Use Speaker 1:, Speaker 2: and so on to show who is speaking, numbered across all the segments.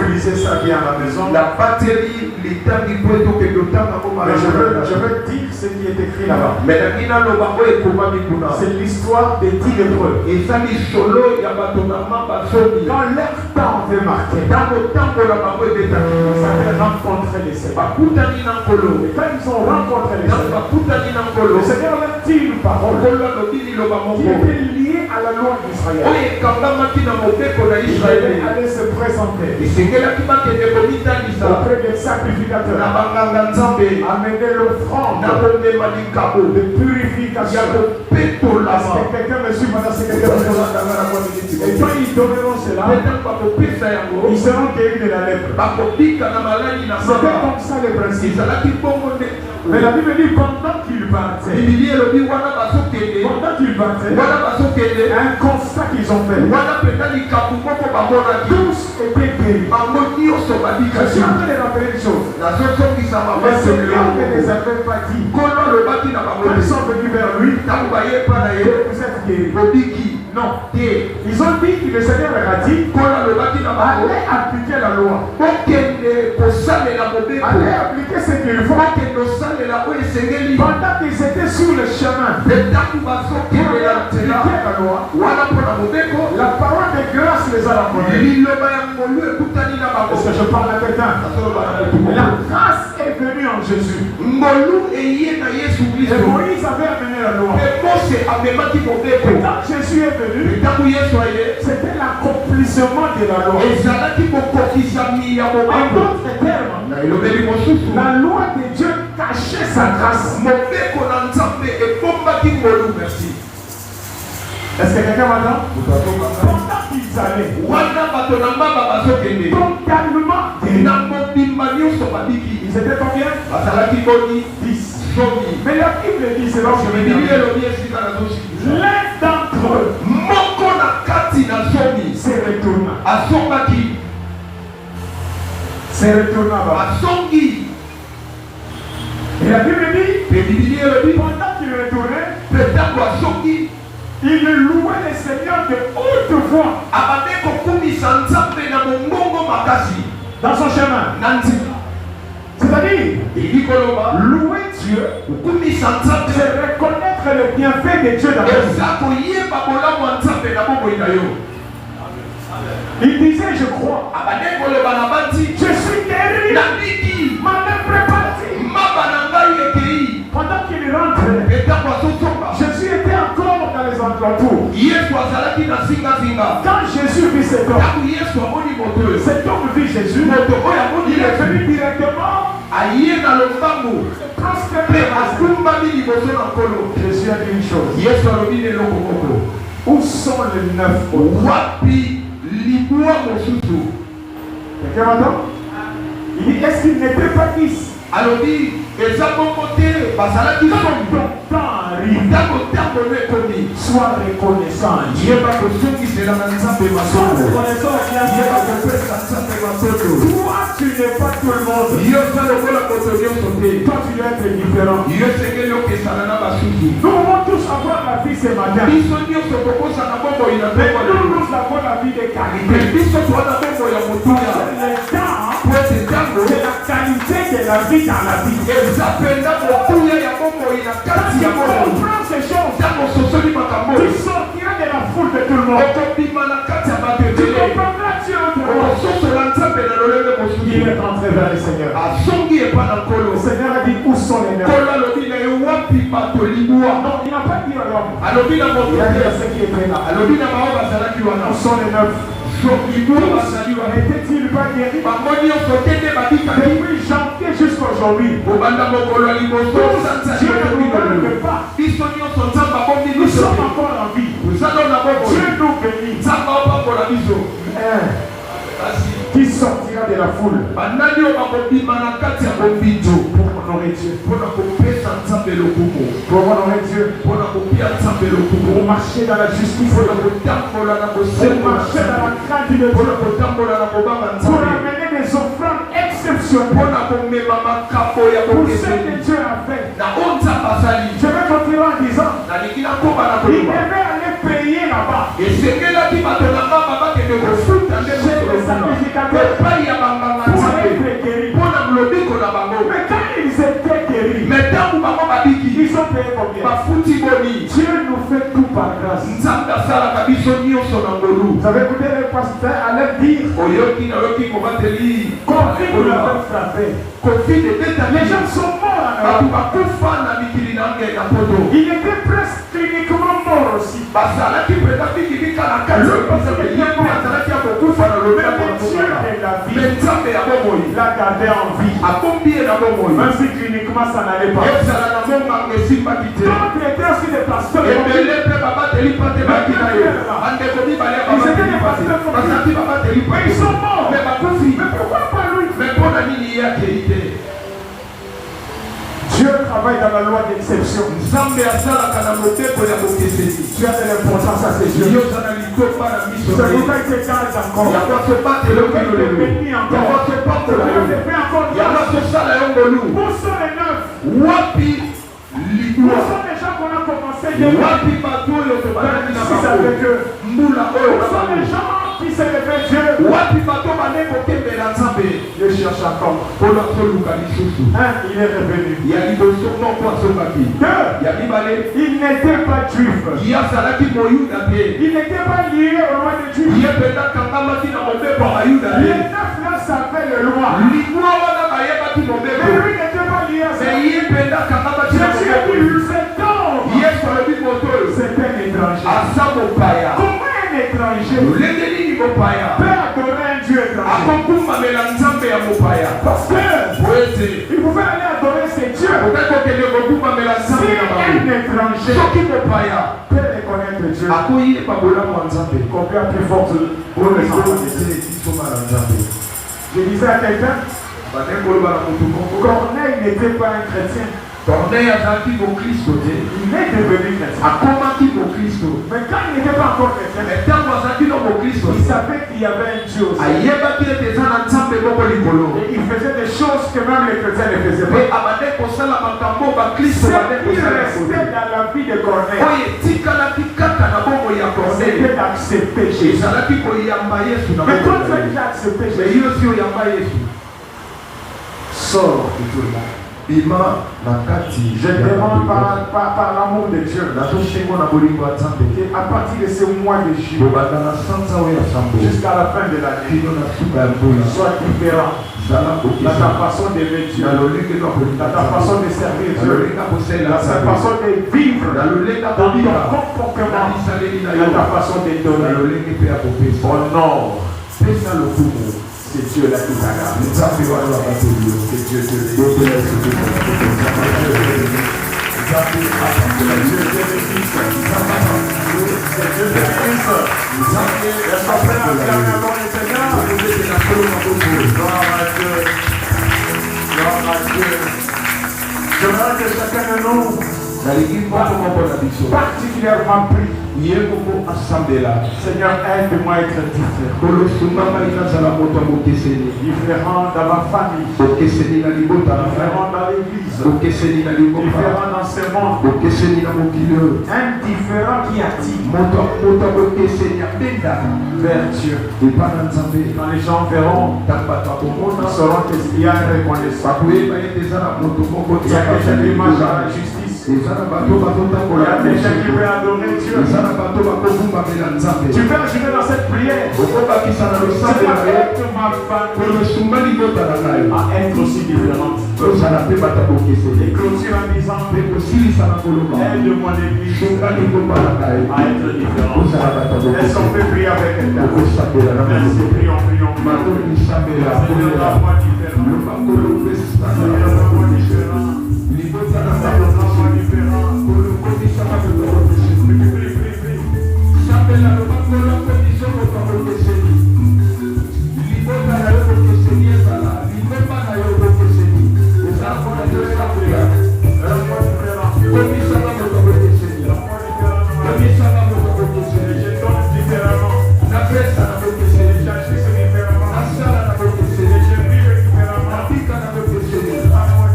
Speaker 1: utiliser ça bien à la maison.
Speaker 2: La batterie, l'état du poids que le temps
Speaker 1: Mais je veux dire ce qui est écrit là-bas. C'est l'histoire des 10 lépreux.
Speaker 2: Et ça dit solo, il y a pas ton amant, pas soli.
Speaker 1: Quand leur temps était marqué,
Speaker 2: Dans le temps pour la parole de ta
Speaker 1: ils avaient rencontré les Seigneurs. Et quand ils ont rencontré les Seigneurs, le Seigneur leur dit une parole qui était liée à la loi d'Israël. Il allait se présenter auprès des sacrificateurs, amener l'offrande de purification. Est-ce que quelqu'un me suit pendant ce quelqu'un me suit? Et quand ils donneront cela, ils seront guéris de la lèpre. C'était comme ça le principe. Mais la Bible dit pendant qu'ils partaient, un constat qu'ils ont fait, tous étaient guéris. Je suis en train de rappeler une chose. Le Seigneur ne les avait pas dit. Quand ils sont venus vers lui, vous êtes guéris. Non. Ils ont dit que le Seigneur leur a dit allez appliquer la loi. Allez appliquer ce qu'il faut. Pendant qu'ils étaient sur le chemin pour appliquer la loi, la parole de grâce les a rencontrés. Est-ce que je parle à quelqu'un? La grâce est venue en Jésus. Et Moïse avait amené la loi. Et quand Jésus est venu, c'était l'accomplissement de la loi. En d'autres termes, la loi de Dieu cachait sa grâce. Est-ce que quelqu'un m'entend? Pendant qu'ils allaient, ils étaient combien? 10. Mais la Bible dit, c'est l'un d'entre eux se retourna. Se retourna. Et la Bible dit, pendant qu'il retournait, il louait le Seigneur de haute voix dans son chemin. C'est-à-dire, louer Dieu, c'est reconnaître le bienfait de Dieu dans la vie. Il disait, je crois, je suis guéri, ma main préparée. Pendant qu'il rentrait, Jésus était encore dans les alentours. Quand Jésus vit cet homme vit Jésus, il est venu directement prospérer. Jésus a dit une chose. Où sont les 9 autres? Quelqu'un m'entend? Il dit, est-ce qu'il n'était pas 10? Alors dit, et ça peut côté, parce que la sois reconnaissant. Toi, tu n'es pas tout le monde. Toi, tu dois être différent. Nous devons tous avoir la vie ce matin. Mais nous avons la vie de qualité. C'est la qualité de la vie dans la vie. Quand tu comprends ces choses, tu sortiras de la foule de tout le monde. Tu comprendras Dieu entre moi. Il est entré vers le Seigneur. Le Seigneur a dit, où sont les 9? Non, il n'a pas dit à l'homme. Il a dit à ceux qui étaient là. Où sont les 9? N'était-il pas guéri? Depuis janvier jusqu'à aujourd'hui, Dieu ne nous garde pas. Nous sommes encore en vie. Dieu nous bénit. Qui sortira de la foule pour honorer Dieu, pour honorer Dieu, pour marcher dans la justice, pour marcher dans la crainte de Dieu, pour amener des offrandes exceptionnelles pour ce que Dieu a fait. Je vais continuer en disant, il devait aller payer là-bas. Les sacrificateurs, payé combien?
Speaker 2: bafuti boni
Speaker 1: Dieu nous fait tout par grâce.
Speaker 2: nzambe asalaka biso nyonso na ngolu.
Speaker 1: Vous avez écouté le pasteur allait dire
Speaker 2: oyoki nayoki mobateli
Speaker 1: Covid nous l'avait frappé.
Speaker 2: covid ebetaki
Speaker 1: Les gens sont morts en
Speaker 2: bato
Speaker 1: Europe.
Speaker 2: bakufa na mikili nange na poto
Speaker 1: Il était presque cliniquement mort aussi.
Speaker 2: bazalaki mpenza bikibika na kati ye mpe azalaki ya kokufa na lobeko na
Speaker 1: Dieu
Speaker 2: mokala
Speaker 1: est la
Speaker 2: me
Speaker 1: vie.
Speaker 2: nzambe ya bomoi
Speaker 1: Il a gardé en vie.
Speaker 2: akombi ye na bomoi
Speaker 1: Même si cliniquement ça n'allait pas.
Speaker 2: ezala na monganga esimbaki te
Speaker 1: D'autres étaient aussi des pasteurs.
Speaker 2: ebele mpe babateli pate baki na yo bandeko mibale ya babateli pate bazalaki babateli
Speaker 1: Mais ils sont morts.
Speaker 2: me bakufi
Speaker 1: Mais pourquoi pas lui?
Speaker 2: me mpo na nini ye akei te
Speaker 1: Dieu travaille dans la loi d'exception.
Speaker 2: nzambe asalaka na moteko ya bokeseni
Speaker 1: Tu as de l'importance à ses yeux.
Speaker 2: yoza na litoba na miso
Speaker 1: C'est
Speaker 2: na
Speaker 1: pour ça
Speaker 2: ye
Speaker 1: qu'il te garde encore.
Speaker 2: yango asobatela okino lelo yango asopakola yo
Speaker 1: Il te fait encore
Speaker 2: yango
Speaker 1: grâce.
Speaker 2: asosala yo ngolu
Speaker 1: Où sont les neufs?
Speaker 2: wapi
Speaker 1: Où
Speaker 2: likwa
Speaker 1: sont les gens qu'on a commencé depuis?
Speaker 2: wapi bato oyo tobandaki na
Speaker 1: Si ça
Speaker 2: bango
Speaker 1: avec eux.
Speaker 2: mbula oyo
Speaker 1: Où
Speaker 2: na
Speaker 1: sont les
Speaker 2: bango
Speaker 1: gens qui se réveillent Dieu?
Speaker 2: wapi bato bande kokembela nzambe
Speaker 1: Je cherche encore.
Speaker 2: mpona toluka lisusu
Speaker 1: Un, il est revenu.
Speaker 2: ya liboso moko asokaki
Speaker 1: Deux,
Speaker 2: ya mibale
Speaker 1: il n'était pas juif.
Speaker 2: ye azalaki moyuda te
Speaker 1: Il n'était pas lié au roi de Dieu.
Speaker 2: ye mpenza akangamaki na mobeko ya bayuda
Speaker 1: Les
Speaker 2: te
Speaker 1: neuf là savaient le roi.
Speaker 2: likwa wana bayebaki
Speaker 1: Mais
Speaker 2: mobeko
Speaker 1: lui n'était pas lié à ça.
Speaker 2: me ye mpenza akangamaki na
Speaker 1: Jésus a
Speaker 2: mobeko
Speaker 1: dit, cet homme,
Speaker 2: yesu alobi moto oyo
Speaker 1: c'est un étranger.
Speaker 2: aza mopaya
Speaker 1: Comment un étranger
Speaker 2: lolenge nini mopaya
Speaker 1: peut adorer un Dieu étranger?
Speaker 2: akokumbamela nzambe ya mopaya
Speaker 1: Parce que
Speaker 2: po ete
Speaker 1: il pouvait aller adorer ses dieux.
Speaker 2: okoki kokende kokumbamela
Speaker 1: Si
Speaker 2: nzambe na
Speaker 1: un
Speaker 2: bango
Speaker 1: étranger
Speaker 2: soki mopaya
Speaker 1: peut reconnaître Dieu,
Speaker 2: akoyeba bolamu ya nzambe
Speaker 1: combien plus forte pour les enfants de Dieu.
Speaker 2: bisoma na nzambe
Speaker 1: Je disais à quelqu'un,
Speaker 2: bandenge koloba na motu moko
Speaker 1: Corneille n'était pas un chrétien.
Speaker 2: corneille azalaki mokristo te
Speaker 1: Il est devenu chrétien.
Speaker 2: akomaki mokristo
Speaker 1: Mais quand il n'était pas encore chrétien,
Speaker 2: me ntango azalaki no mokristo
Speaker 1: il savait qu'il y avait un Dieu aussi.
Speaker 2: ayebaki ete eza na nzambe moko likolo
Speaker 1: Et il faisait des choses que même les chrétiens ne faisaient
Speaker 2: mpe
Speaker 1: pas.
Speaker 2: abande kosala makambo bakristo
Speaker 1: Ce
Speaker 2: bande
Speaker 1: qui
Speaker 2: kosala
Speaker 1: restait dans la vie de Corneille,
Speaker 2: oyo etikalaki kaka na bomoi ya corneille
Speaker 1: c'était d'accepter Jésus.
Speaker 2: ezalaki koyamba yesu na
Speaker 1: Mais quand tu
Speaker 2: bomoi
Speaker 1: as déjà accepté
Speaker 2: me
Speaker 1: Jésus,
Speaker 2: yo si oyamba yesu
Speaker 1: sors de tout là.
Speaker 2: bima na kati
Speaker 1: Je demande par l'amour de Dieu,
Speaker 2: natosengo na bolingo ya nzambe
Speaker 1: à partir de ce mois de juillet
Speaker 2: kobanda na sanza oyo ya sambo
Speaker 1: jusqu'à la fin de l'année,
Speaker 2: kino na suka ya mbula
Speaker 1: sois différent
Speaker 2: zala
Speaker 1: dans ta
Speaker 2: kokesa
Speaker 1: façon d'aimer Dieu,
Speaker 2: na lolenge na kolinga
Speaker 1: dans ta façon de servir
Speaker 2: na
Speaker 1: Dieu,
Speaker 2: lolenga kosalela
Speaker 1: dans ta
Speaker 2: nzambe
Speaker 1: façon de vivre,
Speaker 2: na lolenga
Speaker 1: dans ton
Speaker 2: kobika na
Speaker 1: comportement,
Speaker 2: bisaleli na
Speaker 1: dans ta
Speaker 2: yo
Speaker 1: façon de
Speaker 2: na
Speaker 1: donner.
Speaker 2: lolenge mpe ya kopesa
Speaker 1: Honore,
Speaker 2: pesa lokumu
Speaker 1: c'est Dieu là qui t'a gardé.
Speaker 2: nzambe wana bakateli yo
Speaker 1: Que Dieu te bénisse.
Speaker 2: bokola soki nzambe apakola
Speaker 1: Que Dieu te bénisse. Que Dieu te bénisse.
Speaker 2: nzambe
Speaker 1: Est-ce qu'on peut acclamer avant le Seigneur?
Speaker 2: akozete na kolo maboko
Speaker 1: Gloire à Dieu. Gloire à Dieu. J'aimerais que chacun de nous,
Speaker 2: nalingi moko moko na biso
Speaker 1: particulièrement prie,
Speaker 2: ye moko asambela
Speaker 1: Seigneur, aide-moi à être différent.
Speaker 2: kolosunga ngai nazala moto ya bokeseni
Speaker 1: Différent dans ma famille,
Speaker 2: bokeseni na libota na ngai
Speaker 1: différent dans l'église,
Speaker 2: bokeseni na liboka
Speaker 1: différent dans ce monde,
Speaker 2: bokeseni na mokili oyo
Speaker 1: indifférent qui attire
Speaker 2: moto ya bokeseni abenda
Speaker 1: vers Dieu.
Speaker 2: epa na nzambe
Speaker 1: Quand les gens verront,
Speaker 2: ntango bato
Speaker 1: ils
Speaker 2: akomona
Speaker 1: sauront qu'il y a une reconnaissance.
Speaker 2: bakoyeba ete eza na moto moko
Speaker 1: Il y a quelqu'un qui marche dans la justice.
Speaker 2: eza na bato
Speaker 1: Il y
Speaker 2: bazotambola
Speaker 1: a quelqu'un qui veut adorer Dieu.
Speaker 2: eza na bato bakobumbamela nzambe
Speaker 1: Tu peux ajouter dans cette prière.
Speaker 2: okobakisa na
Speaker 1: C'est
Speaker 2: losambe na yo
Speaker 1: que ma famille
Speaker 2: kolosunga libota na ngai
Speaker 1: à être aussi différente.
Speaker 2: ozala mpe bato
Speaker 1: Et
Speaker 2: bokeseni
Speaker 1: clôture en disant,
Speaker 2: mpe kosilisa na koloba
Speaker 1: aide mon église
Speaker 2: sunga lingomba na ngai
Speaker 1: à être différente.
Speaker 2: ozala bato
Speaker 1: Est-ce qu'on
Speaker 2: bokeseni
Speaker 1: peut prier avec quelqu'un?
Speaker 2: okosambela na
Speaker 1: Merci,
Speaker 2: maboko
Speaker 1: prions, prions.
Speaker 2: makolisambela
Speaker 1: Seigneur,
Speaker 2: kolela
Speaker 1: rends-moi différent.
Speaker 2: lobakolo
Speaker 1: Seigneur,
Speaker 2: pesana
Speaker 1: rends-moi différent.
Speaker 2: libota na
Speaker 1: Seigneur, rends-moi différent.
Speaker 2: kolokomisa makoto
Speaker 1: Prie, prie, prie, prie.
Speaker 2: sambela lobakolo komisa moto bokeseni libota na yo bokeseni ezala libomba na yo bokeseni ezala kona tosambela
Speaker 1: Rends-moi différent.
Speaker 2: komisa makoto bokeseni
Speaker 1: Rends-moi différent.
Speaker 2: komisa makoto bokeseni
Speaker 1: Je donne différemment.
Speaker 2: napesa na bokeseni
Speaker 1: J'agis différemment.
Speaker 2: nasala na bokeseni
Speaker 1: Je vis différemment.
Speaker 2: napika na bokeseni
Speaker 1: Rends-moi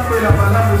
Speaker 2: osambela malamu